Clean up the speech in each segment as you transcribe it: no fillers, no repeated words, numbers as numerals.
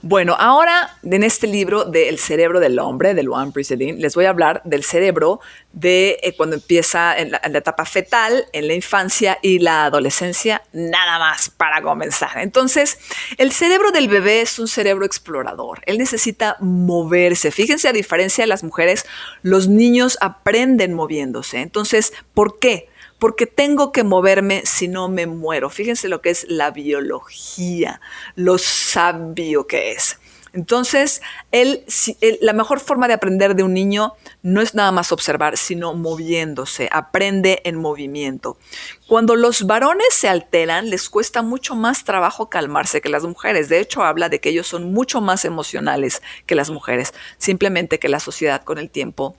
Bueno, ahora en este libro de El cerebro del hombre, de Luan Briceline, les voy a hablar del cerebro de cuando empieza en la etapa fetal, en la infancia y la adolescencia, nada más para comenzar. Entonces, el cerebro del bebé es un cerebro explorador. Él necesita moverse. Fíjense, a diferencia de las mujeres, los niños aprenden moviéndose. Entonces, ¿por qué? Porque tengo que moverme si no me muero. Fíjense lo que es la biología, lo sabio que es. Entonces, la mejor forma de aprender de un niño no es nada más observar, sino moviéndose. Aprende en movimiento. Cuando los varones se alteran, les cuesta mucho más trabajo calmarse que las mujeres. De hecho, habla de que ellos son mucho más emocionales que las mujeres. Simplemente que la sociedad con el tiempo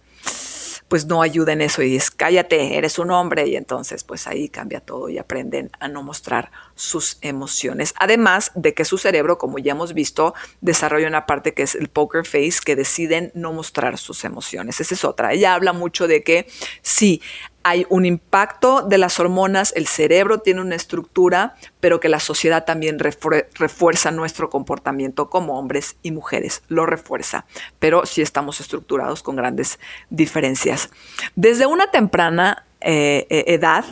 pues no ayuda en eso y dices, cállate, eres un hombre, y entonces pues ahí cambia todo y aprenden a no mostrar sus emociones. Además de que su cerebro, como ya hemos visto, desarrolla una parte que es el poker face, que deciden no mostrar sus emociones. Esa es otra. Ella habla mucho de que sí, hay un impacto de las hormonas, el cerebro tiene una estructura, pero que la sociedad también refuerza nuestro comportamiento como hombres y mujeres, lo refuerza, pero sí estamos estructurados con grandes diferencias. Desde una temprana edad,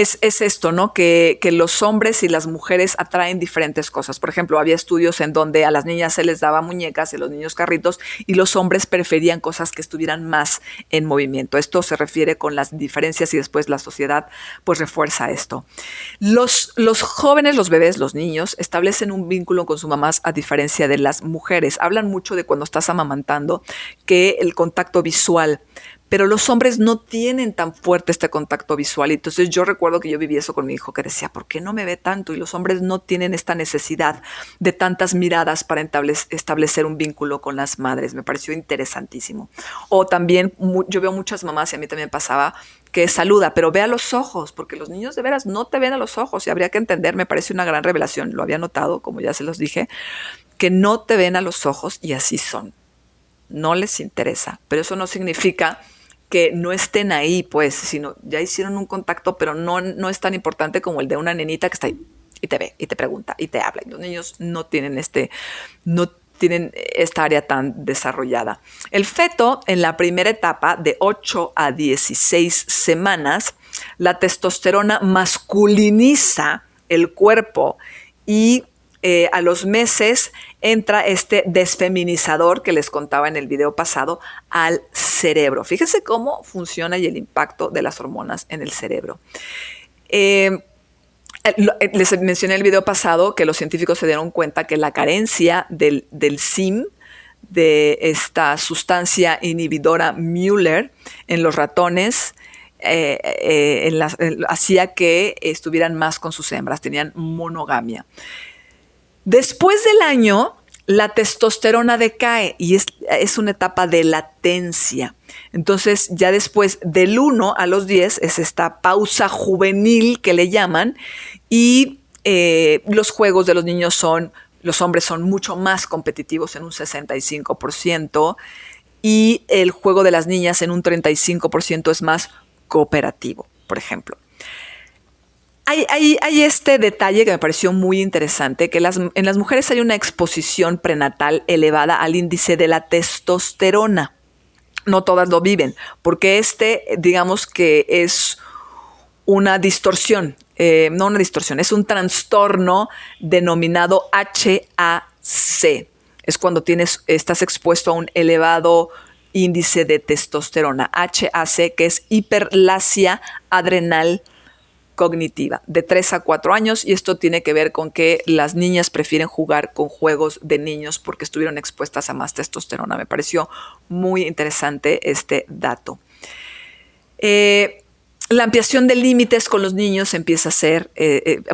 es esto, ¿no? Que los hombres y las mujeres atraen diferentes cosas. Por ejemplo, había estudios en donde a las niñas se les daba muñecas y a los niños carritos y los hombres preferían cosas que estuvieran más en movimiento. Esto se refiere con las diferencias y después la sociedad pues refuerza esto. Los jóvenes, los bebés, los niños establecen un vínculo con sus mamás a diferencia de las mujeres. Hablan mucho de cuando estás amamantando que el contacto visual, pero los hombres no tienen tan fuerte este contacto visual. Entonces yo recuerdo que yo viví eso con mi hijo, que decía, ¿por qué no me ve tanto? Y los hombres no tienen esta necesidad de tantas miradas para establecer un vínculo con las madres. Me pareció interesantísimo. O también yo veo muchas mamás, y a mí también pasaba, que saluda, pero ve a los ojos, porque los niños de veras no te ven a los ojos y habría que entender, me parece una gran revelación, lo había notado, como ya se los dije, que no te ven a los ojos y así son. No les interesa, pero eso no significa que no estén ahí, pues, sino ya hicieron un contacto, pero no es tan importante como el de una nenita que está ahí y te ve, y te pregunta, y te habla. Y los niños no tienen esta área tan desarrollada. El feto, en la primera etapa, de 8 a 16 semanas, la testosterona masculiniza el cuerpo y a los meses entra este desfeminizador que les contaba en el video pasado al cerebro. Fíjense cómo funciona y el impacto de las hormonas en el cerebro. Les mencioné en el video pasado que los científicos se dieron cuenta que la carencia del SIM, de esta sustancia inhibidora Müller en los ratones, hacía que estuvieran más con sus hembras, tenían monogamia. Después del año, la testosterona decae y es una etapa de latencia. Entonces, ya después del 1 a los 10 es esta pausa juvenil que le llaman y los juegos de los niños los hombres son mucho más competitivos en un 65% y el juego de las niñas en un 35% es más cooperativo, por ejemplo. Hay este detalle que me pareció muy interesante, que en las mujeres hay una exposición prenatal elevada al índice de la testosterona. No todas lo viven, porque digamos que es una distorsión, no una distorsión, es un trastorno denominado HAC. Es cuando estás expuesto a un elevado índice de testosterona, HAC, que es hiperplasia adrenal cognitiva, de 3 a 4 años, y esto tiene que ver con que las niñas prefieren jugar con juegos de niños porque estuvieron expuestas a más testosterona. Me pareció muy interesante este dato. La ampliación de límites con los niños empieza a ser,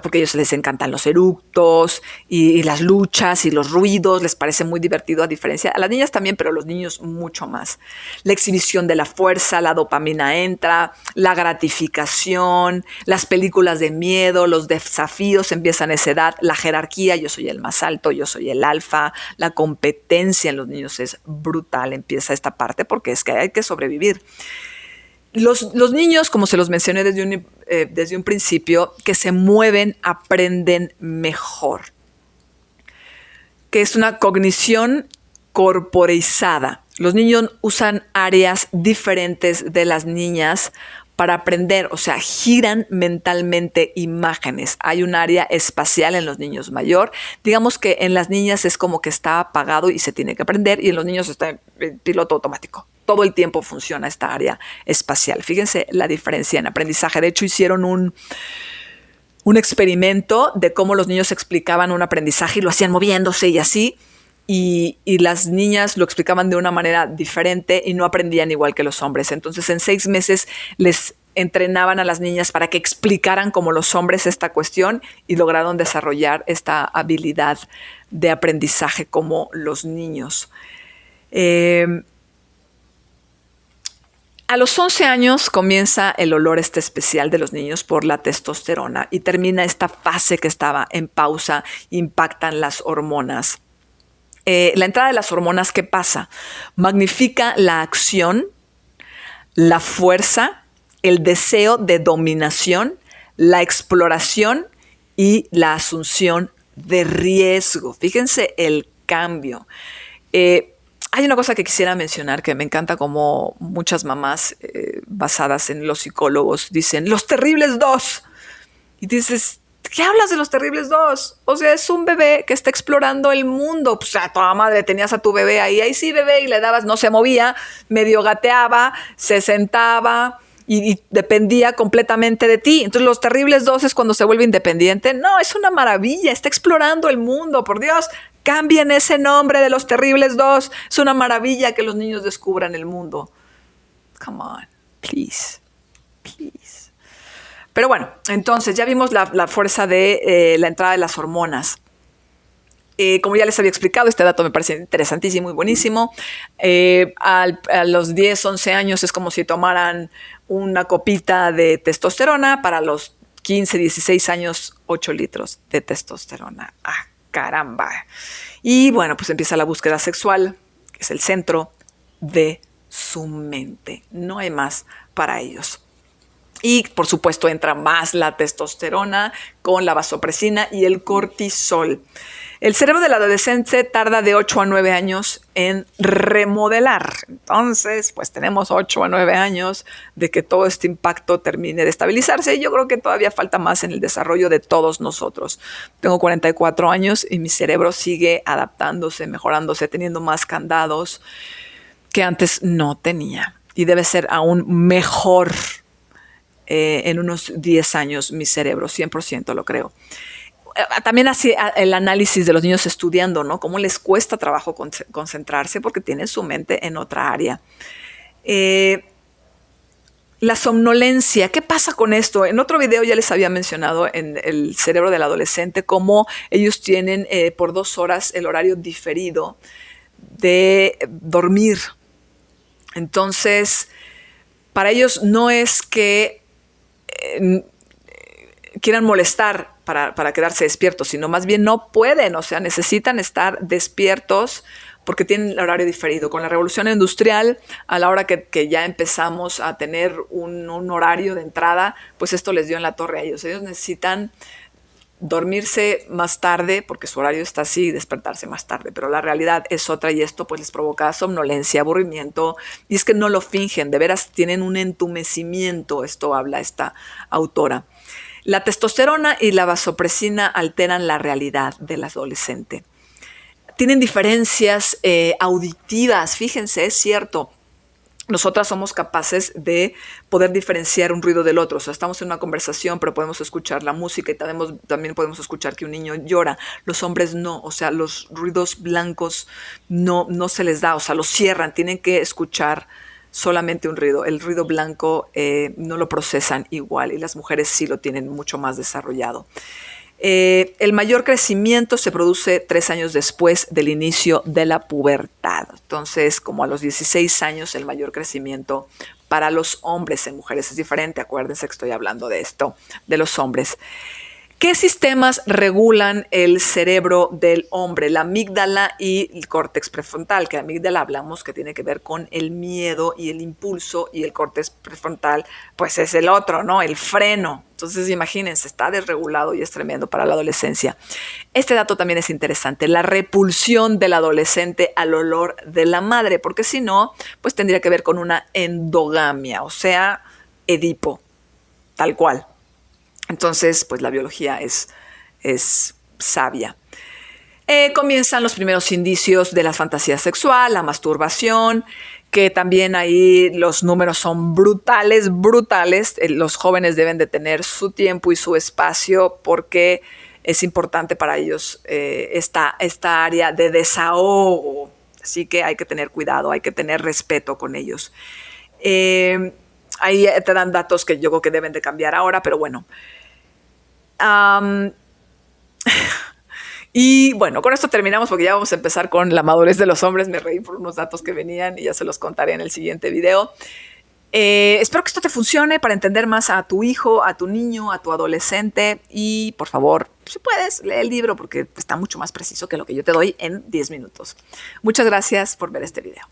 porque a ellos les encantan los eructos y las luchas y los ruidos, les parece muy divertido, a diferencia a las niñas también, pero a los niños mucho más. La exhibición de la fuerza, la dopamina entra, la gratificación, las películas de miedo, los desafíos empiezan a esa edad, la jerarquía, yo soy el más alto, yo soy el alfa, la competencia en los niños es brutal, empieza esta parte porque es que hay que sobrevivir. Los niños, como se los mencioné desde un principio, que se mueven aprenden mejor, que es una cognición corporizada. Los niños usan áreas diferentes de las niñas para aprender, o sea, giran mentalmente imágenes. Hay un área espacial en los niños mayor. Digamos que en las niñas es como que está apagado y se tiene que aprender, y en los niños está en piloto automático. Todo el tiempo funciona esta área espacial. Fíjense la diferencia en aprendizaje. De hecho, hicieron un experimento de cómo los niños explicaban un aprendizaje y lo hacían moviéndose y así. Y las niñas lo explicaban de una manera diferente y no aprendían igual que los hombres. Entonces, en 6 meses les entrenaban a las niñas para que explicaran como los hombres esta cuestión y lograron desarrollar esta habilidad de aprendizaje como los niños. A los 11 años comienza el olor especial de los niños por la testosterona y termina esta fase que estaba en pausa, impactan las hormonas. La entrada de las hormonas, ¿qué pasa? Magnifica la acción, la fuerza, el deseo de dominación, la exploración y la asunción de riesgo. Fíjense el cambio. Hay una cosa que quisiera mencionar que me encanta, como muchas mamás basadas en los psicólogos dicen, los terribles dos. Y dices, ¿qué hablas de los terribles dos? O sea, es un bebé que está explorando el mundo. Pues a toda madre tenías a tu bebé ahí sí, bebé, y le dabas, no se movía, medio gateaba, se sentaba y dependía completamente de ti. Entonces, los terribles dos es cuando se vuelve independiente. No, es una maravilla, está explorando el mundo, por Dios. Cambien ese nombre de los terribles dos. Es una maravilla que los niños descubran el mundo. Come on, please, please. Pero bueno, entonces ya vimos la fuerza de la entrada de las hormonas. Como ya les había explicado, este dato me parece interesantísimo y buenísimo. A los 10, 11 años es como si tomaran una copita de testosterona. Para los 15, 16 años, 8 litros de testosterona. ¡Ah, caramba! Y bueno, pues empieza la búsqueda sexual, que es el centro de su mente. No hay más para ellos. Y por supuesto entra más la testosterona con la vasopresina y el cortisol. El cerebro del adolescente tarda de 8 a 9 años en remodelar. Entonces, pues tenemos 8 a 9 años de que todo este impacto termine de estabilizarse. Y yo creo que todavía falta más en el desarrollo de todos nosotros. Tengo 44 años y mi cerebro sigue adaptándose, mejorándose, teniendo más candados que antes no tenía. Y debe ser aún mejor en unos 10 años mi cerebro, 100% lo creo. También así el análisis de los niños estudiando, ¿no? Cómo les cuesta trabajo concentrarse porque tienen su mente en otra área. La somnolencia, ¿qué pasa con esto? En otro video ya les había mencionado en el cerebro del adolescente cómo ellos tienen por 2 horas el horario diferido de dormir. Entonces, para ellos no es que quieran molestar para quedarse despiertos, sino más bien no pueden, o sea, necesitan estar despiertos porque tienen el horario diferido. Con la revolución industrial, a la hora que ya empezamos a tener un horario de entrada, pues esto les dio en la torre a ellos. Ellos necesitan dormirse más tarde porque su horario está así y despertarse más tarde, pero la realidad es otra y esto pues les provoca somnolencia, aburrimiento, y es que no lo fingen, de veras tienen un entumecimiento. Esto habla esta autora. La testosterona y la vasopresina alteran la realidad del adolescente. Tienen diferencias auditivas, fíjense, es cierto. Nosotras somos capaces de poder diferenciar un ruido del otro. O sea, estamos en una conversación, pero podemos escuchar la música y también podemos escuchar que un niño llora. Los hombres no, o sea, los ruidos blancos no se les da, o sea, los cierran, tienen que escuchar solamente un ruido. El ruido blanco no lo procesan igual y las mujeres sí lo tienen mucho más desarrollado. El mayor crecimiento se produce 3 años después del inicio de la pubertad. Entonces, como a los 16 años, el mayor crecimiento para los hombres. En mujeres es diferente, acuérdense que estoy hablando de esto, de los hombres. ¿Qué sistemas regulan el cerebro del hombre? La amígdala y el córtex prefrontal, que la amígdala hablamos que tiene que ver con el miedo y el impulso, y el córtex prefrontal pues es el otro, ¿no? El freno. Entonces imagínense, está desregulado y es tremendo para la adolescencia. Este dato también es interesante, la repulsión del adolescente al olor de la madre, porque si no, pues tendría que ver con una endogamia, o sea, Edipo, tal cual. Entonces, pues la biología es sabia. Comienzan los primeros indicios de la fantasía sexual, la masturbación, que también ahí los números son brutales, brutales. Los jóvenes deben de tener su tiempo y su espacio porque es importante para ellos esta área de desahogo. Así que hay que tener cuidado, hay que tener respeto con ellos. Ahí te dan datos que yo creo que deben de cambiar ahora, pero bueno. Y bueno, con esto terminamos porque ya vamos a empezar con la madurez de los hombres. Me reí por unos datos que venían y ya se los contaré en el siguiente video. Espero que esto te funcione para entender más a tu hijo, a tu niño, a tu adolescente. Y por favor, si puedes, lee el libro porque está mucho más preciso que lo que yo te doy en 10 minutos. Muchas gracias por ver este video.